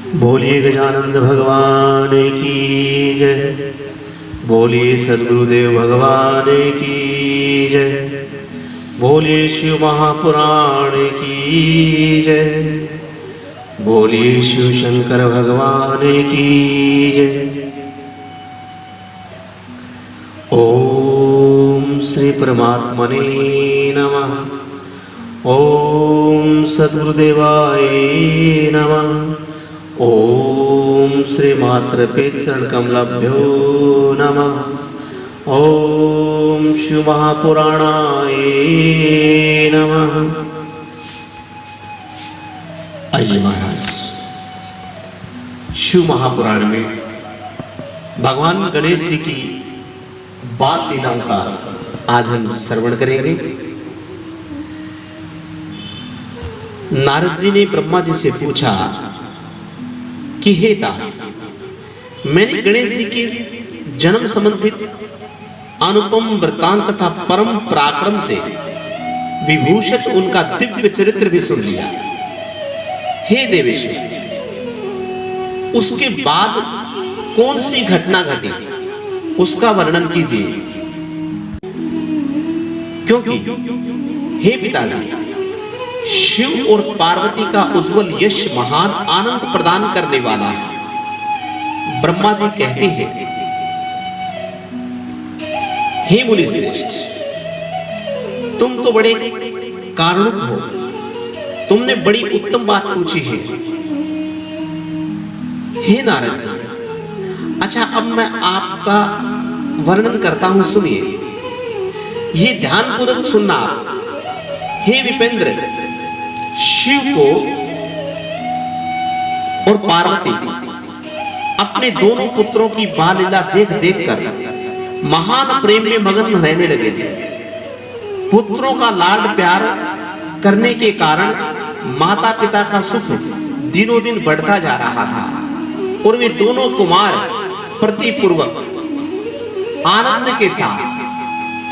बोलिए गजानंद भगवान की जय। बोलिए सद्गुरुदेव भगवान की जय। बोलिए शिव महापुराण की जय। बोलिए शिव शंकर भगवान की जय। ओम श्री परमात्मने नमः। ओम सद्गुरुदेवाय नमः। ओम श्री मात्र पे चरण कमलभ्यो नमः। ओम शिव महापुराणाय नमः। आइए महाराज, शिव महापुराण में भगवान गणेश जी की बाल लीलाओं का आज हम श्रवण करेंगे। नारद जी ने ब्रह्मा जी से पूछा कि हे तात, मैंने गणेश जी के जन्म संबंधित अनुपम वृत्तांत तथा परम पराक्रम से विभूषित उनका दिव्य चरित्र भी सुन लिया। हे देवेश्वर, उसके बाद कौन सी घटना घटी उसका वर्णन कीजिए, क्योंकि हे पिताजी, शिव और पार्वती का उज्जवल यश महान आनंद प्रदान करने वाला है। ब्रह्मा जी कहते हैं, हे मुनि श्रेष्ठ, तुम तो बड़े कारुणिक हो, तुमने बड़ी उत्तम बात पूछी है। हे नारद जी, अच्छा अब मैं आपका वर्णन करता हूं, सुनिए। ये ध्यानपूर्वक सुनना आप। हे विपेंद्र, शिव को और पार्वती अपने दोनों पुत्रों की बाल लीला देख देख कर महान प्रेम में मगन रहने लगे थे। पुत्रों का लाड प्यार करने के कारण माता पिता का सुख दिनों दिन बढ़ता जा रहा था और वे दोनों कुमार प्रतिपूर्वक आनंद के साथ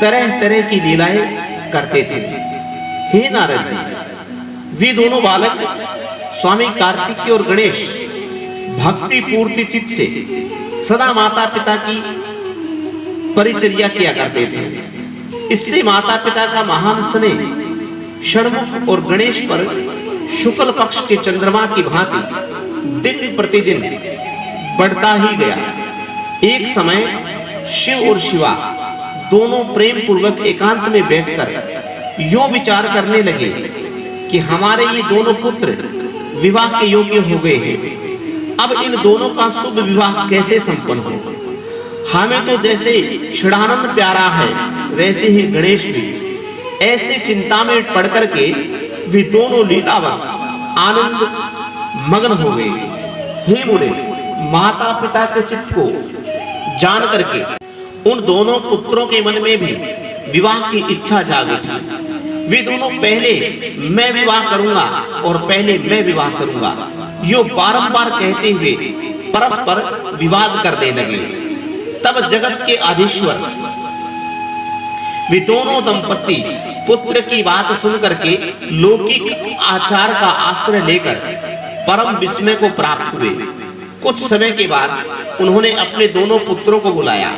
तरह तरह की लीलाएं करते थे। हे नारद जी, वे दोनों बालक स्वामी कार्तिकेय और गणेश भक्ति पूर्ति चित्त से सदा माता पिता की परिचर्या किया करते थे। इससे माता पिता का महान स्नेह षणमुख और गणेश पर शुक्ल पक्ष के चंद्रमा की भांति दिन प्रतिदिन बढ़ता ही गया। एक समय शिव और शिवा दोनों प्रेम पूर्वक एकांत में बैठकर यूं विचार करने लगे कि हमारे ये दोनों पुत्र विवाह के योग्य हो गए हैं। अब इन दोनों का शुभ विवाह कैसे संपन्न हो? हमें तो जैसे षडानंद प्यारा है, वैसे ही गणेश भी। ऐसे चिंता में पड़ करके वे दोनों लीलावश आनंद मग्न हो गए। हे मुने, माता पिता के चित्त को जान करके उन दोनों पुत्रों के मन में भी विवाह की इच्छा जाग उठी। वे दोनों पहले मैं विवाह करूंगा और पहले मैं विवाह करूंगा यो बारंबार कहते हुए परस्पर विवाद करने लगे। तब जगत के आधीश्वर वे दोनों दंपत्ति पुत्र की बात सुन करके लौकिक आचार का आश्रय लेकर परम विस्मय को प्राप्त हुए। कुछ समय के बाद उन्होंने अपने दोनों पुत्रों को बुलाया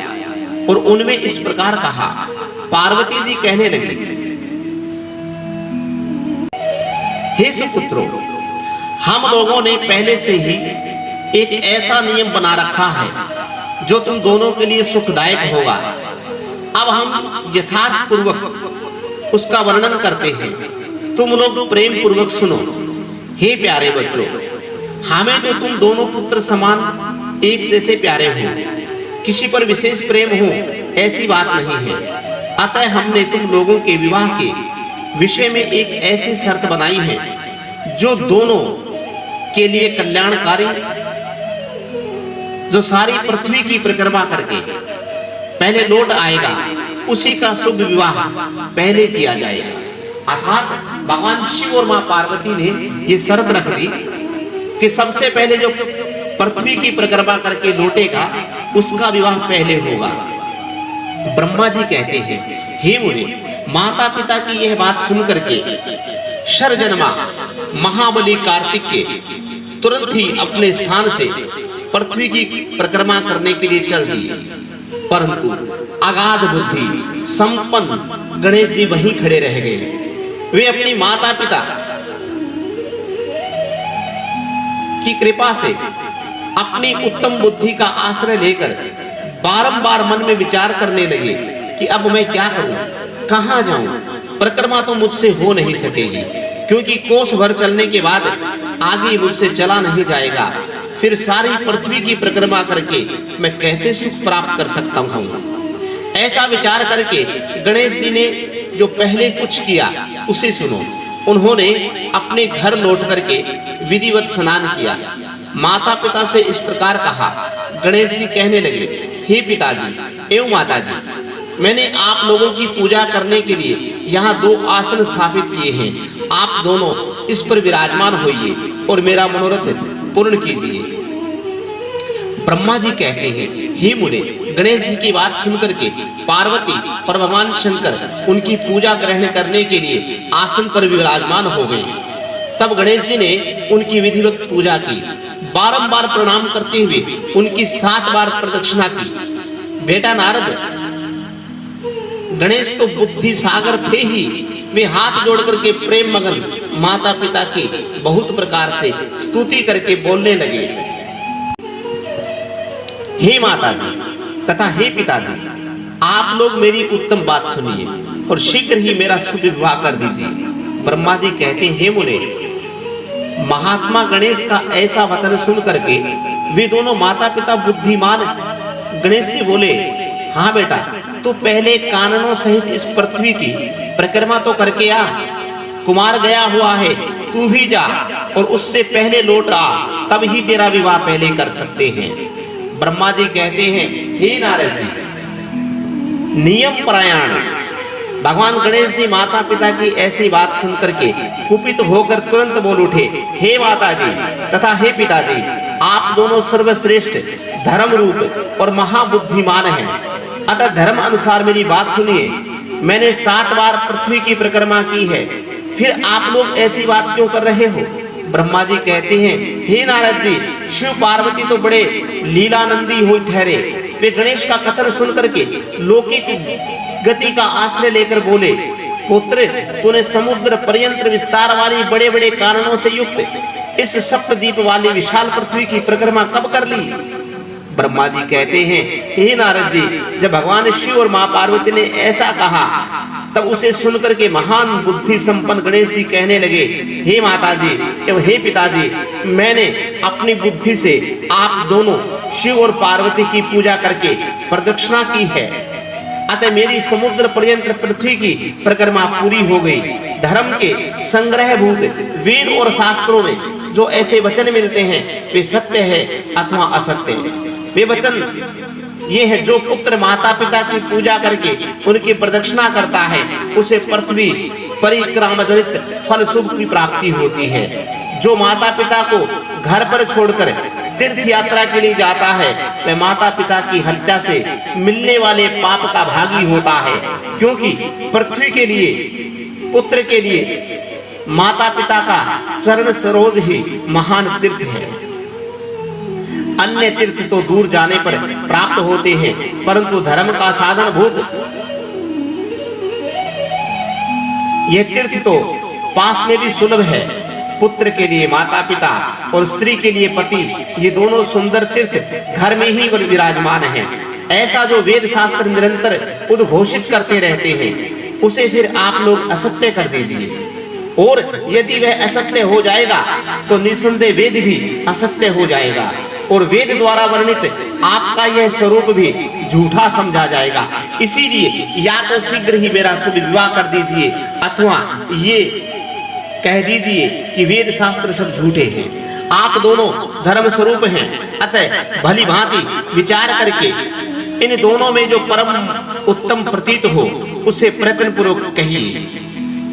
और उनमें इस प्रकार कहा। पार्वती जी कहने लगी, हे सुपुत्रों, हम लोगों ने पहले से ही एक ऐसा नियम बना रखा है जो तुम दोनों के लिए सुखदायक होगा। अब हम यथार्थ पूर्वक उसका वर्णन करते हैं, तुम लोग प्रेम पूर्वक सुनो। हे प्यारे बच्चों, हमें तो तुम दोनों पुत्र समान एक जैसे प्यारे हो, किसी पर विशेष प्रेम हो ऐसी बात नहीं है। अतः हमने तुम लोगों के विवाह के विषय में एक ऐसी शर्त बनाई है जो दोनों के लिए कल्याणकारी, जो सारी पृथ्वी की परिक्रमा करके पहले लौट आएगा, उसी का शुभ विवाह पहले किया जाएगा। अर्थात भगवान शिव और मां पार्वती ने ये शर्त रख दी कि सबसे पहले जो पृथ्वी की परिक्रमा करके लौटेगा उसका विवाह पहले होगा। ब्रह्मा जी कहते हैं, हे मुनि, माता पिता की यह बात सुन करके शरजन्मा महाबली कार्तिकेय तुरंत ही अपने स्थान से पृथ्वी की परिक्रमा करने के लिए चल दिए, परंतु अगाध बुद्धि संपन्न गणेश जी वहीं खड़े रह गए। वे अपनी माता पिता की कृपा से अपनी उत्तम बुद्धि का आश्रय लेकर बारंबार मन में विचार करने लगे कि अब मैं क्या करूं, कहां जाऊं। परिक्रमा तो मुझसे हो नहीं सकेगी, क्योंकि कोस भर चलने के बाद आगे मुझसे चला नहीं जाएगा। फिर सारी पृथ्वी की परिक्रमा करके मैं कैसे सुख प्राप्त कर सकता हूं। ऐसा विचार करके गणेश जी ने जो पहले कुछ किया उसे सुनो। उन्होंने अपने घर लौट करके विधिवत स्नान किया, माता पिता से इस प्रकार कहा। गणेश जी कहने लगे, हे पिताजी एवं माताजी, मैंने आप लोगों की पूजा करने के लिए यहाँ 2 आसन स्थापित किए हैं। आप दोनों इस पर विराजमान होइए और मेरा मनोरथ पूर्ण कीजिए। ब्रह्मा जी कहते हैं, हे मुने, गणेश जी की बात सुनकर के पार्वती और भगवान शंकर उनकी पूजा ग्रहण करने के लिए आसन पर विराजमान हो गए। तब गणेश जी ने उनकी विधिवत पूजा की, बारंबार प्रणाम करते हुए उनकी 7 बार प्रदक्षिणा की। बेटा नारद, गणेश तो बुद्धि सागर थे ही, वे हाथ जोड़ करके प्रेम मगन माता पिता की बहुत प्रकार से स्तुति करके बोलने लगे, हे माता जी तथा हे पिताजी, आप लोग मेरी उत्तम बात सुनिए और शीघ्र ही मेरा शुभ विवाह कर दीजिए। ब्रह्मा जी कहते हैं, हे मुने, महात्मा गणेश का ऐसा वचन सुन करके वे दोनों माता पिता बुद्धिमान गणेश से बोले, हाँ बेटा, तू पहले काननों सहित इस पृथ्वी की परिक्रमा तो करके आ। कुमार गया हुआ है, तू भी जा और उससे पहले लौट आ, तब ही तेरा विवाह पहले कर सकते हैं। ब्रह्मा जी कहते हैं, हे नारद जी, नियम परायण भगवान गणेश जी माता पिता की ऐसी बात सुन करके कुपित होकर तुरंत बोल उठे, हे माता जी तथा हे पिताजी, आप दोनों सर्वश्रेष्ठ धर्म रूप और महाबुद्धिमान हैं, अतः धर्म अनुसार मेरी बात सुनिए। मैंने 7 बार पृथ्वी की परिक्रमा की है, फिर आप लोग ऐसी बात क्यों कर रहे हो। ब्रह्मा जी कहते हैं, हे नारद जी, शिव पार्वती तो बड़े लीलानंदी हुए ठहरे। वे गणेश का कथन सुन करके लौकिक गति का आश्रय लेकर बोले, पुत्र, तूने समुद्र पर्यंत विस्तार वाली बड़े बड़े कारणों से युक्त इस सप्तद्वीप वाली विशाल पृथ्वी की परिक्रमा कब कर ली। ब्रह्मा जी कहते हैं, हे नारद जी, जब भगवान शिव और मां पार्वती ने ऐसा कहा तब उसे सुनकर के महान बुद्धि संपन्न गणेश जी कहने लगे, हे माता जी एवं हे पिताजी, मैंने अपनी बुद्धि से आप दोनों शिव और पार्वती की पूजा करके प्रदक्षिणा की है, अतः मेरी समुद्र पर्यंत पृथ्वी की परिक्रमा पूरी हो गई। धर्म के संग्रहभूत वेद और शास्त्रों में जो ऐसे वचन मिलते हैं वे सत्य है अथवा असत्य है। वे वचन ये है, जो पुत्र माता पिता की पूजा करके उनकी प्रदक्षिणा करता है उसे पृथ्वी परिक्रमा जनित फल शुभ की प्राप्ति होती है। जो माता पिता को घर पर छोड़कर तीर्थ यात्रा के लिए जाता है वह माता पिता की हत्या से मिलने वाले पाप का भागी होता है, क्योंकि पृथ्वी के लिए, पुत्र के लिए माता पिता का चरण सरोज ही महान तीर्थ है। अन्य तीर्थ तो दूर जाने पर प्राप्त होते हैं, परंतु धर्म का साधन भूत यह तीर्थ तो पास में भी सुलभ है। पुत्र के लिए माता पिता और स्त्री के लिए पति, ये दोनों सुंदर तीर्थ घर में ही विराजमान हैं। ऐसा जो वेद शास्त्र निरंतर उद्घोषित करते रहते हैं उसे फिर आप लोग असत्य कर दीजिए, और यदि वह असत्य हो जाएगा तो निसंदेह वेद भी असत्य हो जाएगा और वेद द्वारा वर्णित आपका यह स्वरूप भी झूठा समझा जाएगा। इसीलिए या तो शीघ्र ही मेरा शुभ विवाह कर दीजिए अथवा ये कह दीजिए कि वेद शास्त्र सब झूठे हैं। आप दोनों धर्म स्वरूप हैं, अतः भली भांति विचार करके इन दोनों में जो परम उत्तम प्रतीत हो उसे प्रयत्न पूर्वक कहिए।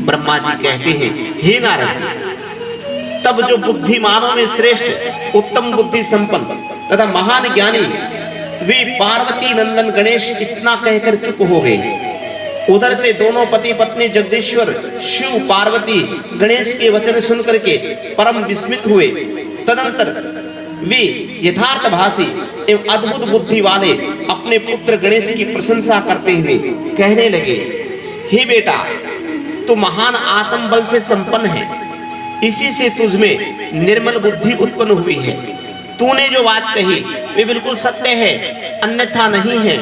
ब्रह्मा जी कहते हैं, हे नारद जी, तब जो बुद्धिमानों में श्रेष्ठ उत्तम बुद्धि संपन्न तथा महान ज्ञानी वे पार्वती नंदन गणेश इतना कहकर चुप हो गए। उधर से दोनों पति पत्नी जगदीश्वर शिव पार्वती गणेश के वचन सुनकर के परम विस्मित हुए तदंतर वे यथार्थभाषी एवं अद्भुत बुद्धि वाले अपने पुत्र गणेश की प्रशंसा करते हुए कहने लगे, हे बेटा, तू महान आत्म बल से संपन्न है, इसी से तुझमें निर्मल बुद्धि उत्पन्न हुई है। तूने जो बात कही वे बिल्कुल सत्य है, अन्यथा नहीं है।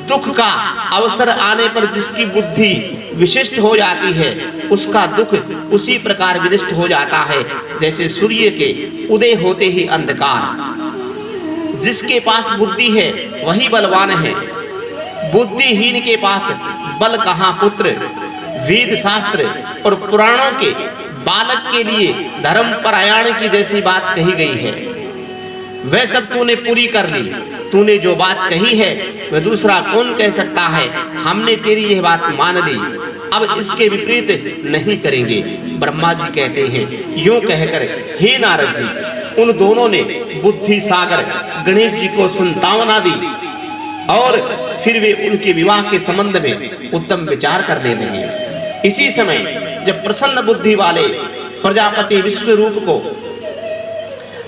दुख का अवसर आने पर जिसकी बुद्धि विशिष्ट हो जाती है, उसका दुख उसी प्रकार विनिष्ट हो जाता है जैसे सूर्य के उदय होते ही अंधकार। जिसके पास बुद्धि है वही बलवान है, बुद्धिहीन के पास बल कहाँ पुत्र। वेद शास्त्र और पुराणों के बालक के लिए धर्म परायण की जैसी बात कही गई है, वह सब तूने पूरी कर ली। तूने जो बात कही है वह दूसरा कौन कह सकता है। हमने तेरी यह बात मान ली, अब इसके विपरीत नहीं करेंगे। ब्रह्मा जी कहते हैं, यूं कहकर हे नारद जी, उन दोनों ने बुद्धि सागर गणेश जी को संतावना दी और फिर वे उनके विवाह के संबंध में उत्तम विचार करने लगे। इसी समय जब प्रसन्न बुद्धि वाले प्रजापति विश्वरूप को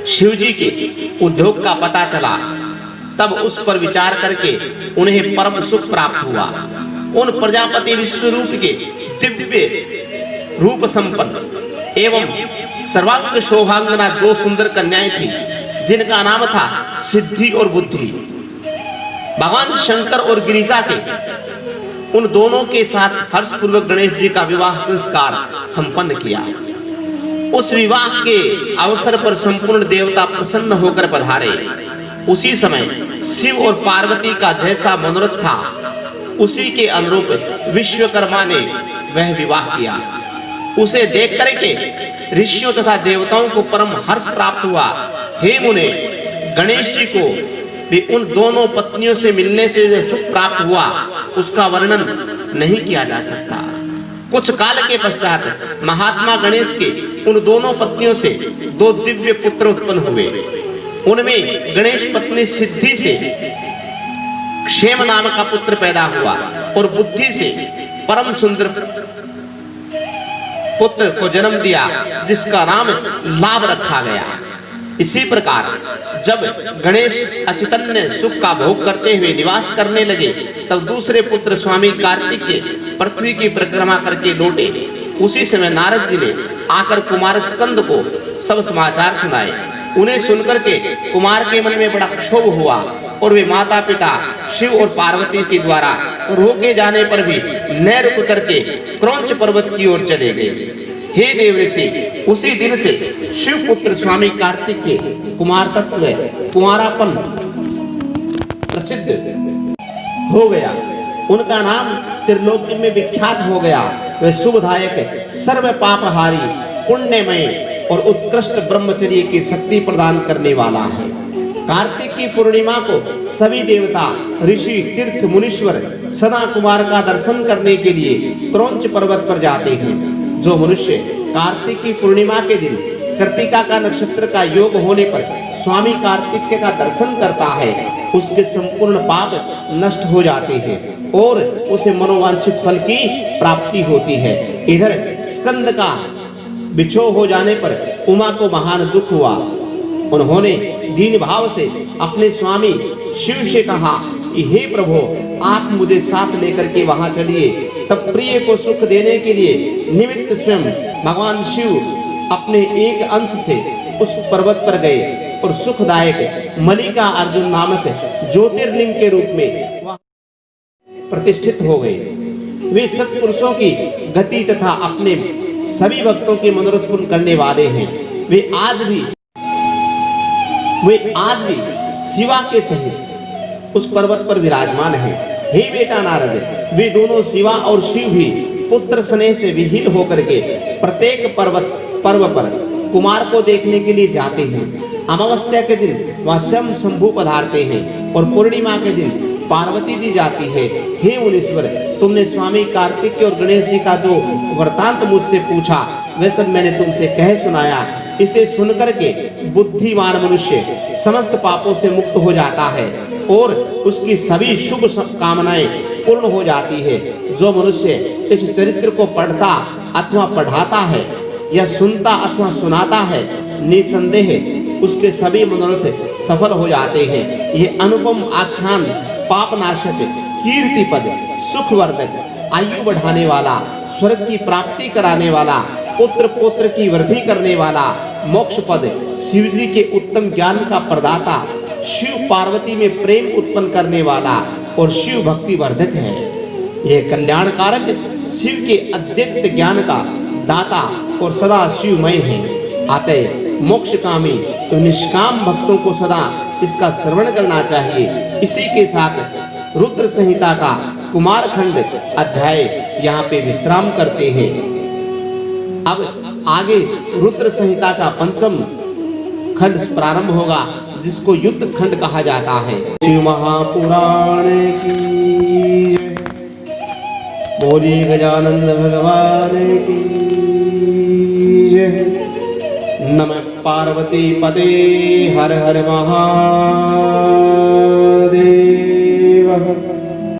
शिवजी के उद्योग का पता चला, तब उस पर विचार करके उन्हें परम सुख प्राप्त हुआ। उन प्रजापति विश्वरूप के दिव्य रूप संपन्न एवं सर्वांग शोभांगना दो सुंदर कन्याएं थी, जिनका नाम था सिद्धि और बुद्धि। भगवान शंकर और गिरिजा के उन दोनों के साथ हर्षपूर्वक गणेश जी का विवाह संस्कार संपन्न किया। उस विवाह के अवसर पर संपूर्ण देवता प्रसन्न होकर पधारे। उसी समय शिव और पार्वती का जैसा मनोरथ था, उसी के अनुरूप विश्वकर्मा ने वह विवाह किया। उसे देख करके ऋषियों तथा देवताओं को परम हर्ष प्राप्त हुआ। हे मुने, गणेश जी को भी उन दोनों पत्नियों से मिलने से जो सुख प्राप्त हुआ, उसका वर्णन नहीं किया जा सकता। कुछ काल के पश्चात महात्मा गणेश के उन दोनों पत्नियों से दो दिव्य पुत्र उत्पन्न हुए। उनमें गणेश पत्नी सिद्धि से क्षेम नाम का पुत्र पैदा हुआ और बुद्धि से परम सुंदर पुत्र को जन्म दिया, जिसका नाम लाभ रखा गया। इसी प्रकार जब गणेश अचैतन्य सुख का भोग करते हुए निवास करने लगे, तब दूसरे पुत्र स्वामी कार्तिकेय पृथ्वी की परिक्रमा करके लौटे। उसी समय नारद जी ने आकर कुमार स्कंद को सब समाचार सुनाए। उन्हें सुनकर के कुमार के मन में बड़ा क्षोभ हुआ और वे माता पिता शिव और पार्वती के द्वारा रोके जाने पर भी न रुक करके क्रौंच पर्वत की ओर चले गए। हे देवऋषि, उसी दिन से शिव पुत्र स्वामी कार्तिकेय कुमार तत्व कुमारापन प्रसिद्ध हो गया। उनका नाम त्रिलोकी में विख्यात हो गया। वह शुभदायक, सर्व पापहारी, पुण्यमय और उत्कृष्ट ब्रह्मचर्य की शक्ति प्रदान करने वाला है। कार्तिक की पूर्णिमा को सभी देवता, ऋषि, तीर्थ मुनीश्वर सदा कुमार का दर्शन करने के लिए क्रौंच पर्वत पर जाते हैं। जो मनुष्य कार्तिक की पूर्णिमा के दिन कृतिका का नक्षत्र का योग होने पर स्वामी कार्तिकेय का दर्शन करता है, उसके संपूर्ण पाप नष्ट हो जाते हैं और उसे मनोवांछित फल की प्राप्ति होती है। इधर स्कंद का बिछोह हो जाने पर उमा को महान दुख हुआ। उन्होंने दीन भाव से अपने स्वामी शिव से कहा कि हे प्रभु, आप मुझे साथ लेकर के वहां चलिए। तब प्रिय को सुख देने के लिए निमित्त स्वयं भगवान शिव अपने एक अंश से उस पर्वत पर गए और सुखदायक मल्लिका अर्जुन नामक ज्योतिर्लिंग के रूप में वह प्रतिष्ठित हो गए। वे सत्पुरुषों की गति तथा अपने सभी भक्तों के मनोरथ पूर्ण करने वाले हैं। वे आज भी शिवा के सहित उस पर्वत पर विराजमान हैं। हे बेटा नारद, वे दोनों शिवा और शिव भी पुत्र स्नेह से विहीन होकर के प्रत्येक पर्व पर कुमार को देखने के लिए जाते हैं। अमावस्या के दिन वह स्वयं शंभु पधारते हैं और पूर्णिमा के दिन पार्वती जी जाती है। हे मुनीश्वर, तुमने स्वामी कार्तिकेय और गणेश जी का जो वृतांत मुझसे पूछा, वह सब मैंने तुमसे कह सुनाया। इसे सुनकर के बुद्धिमान मनुष्य समस्त पापों से मुक्त हो जाता है और उसकी सभी शुभ कामनाएं पूर्ण हो जाती है। जो मनुष्य इस चरित्र को पढ़ता अथवा पढ़ाता है या सुनता अथवा सुनाता है, निसंदेह उसके सभी मनोरथ सफल हो जाते हैं। ये अनुपम आख्यान पापनाशक, कीर्तिपद, सुखवर्धक, आयु बढ़ाने वाला, स्वर्ग की प्राप्ति कराने वाला, पुत्र पौत्र की वृद्धि करने वाला, मोक्ष पद, शिव जी के उत्तम ज्ञान का प्रदाता, शिव पार्वती में प्रेम उत्पन्न करने वाला और शिव भक्ति वर्धक है। यह कल्याणकारक शिव के अद्वितीय ज्ञान का दाता और सदा शिवमय है। अतः मोक्षकामी तो निष्काम भक्तों को सदा इसका श्रवण करना चाहिए। इसी के साथ रुद्र संहिता का कुमारखंड अध्याय यहाँ पे विश्राम करते हैं। अब आगे रुद्र संहिता का पंचम खंड प्रारंभ होगा, जिसको युद्ध खंड कहा जाता है। शिव महापुराण की बोली गजानंद भगवान की नमः पार्वती पते हर हर महादेव।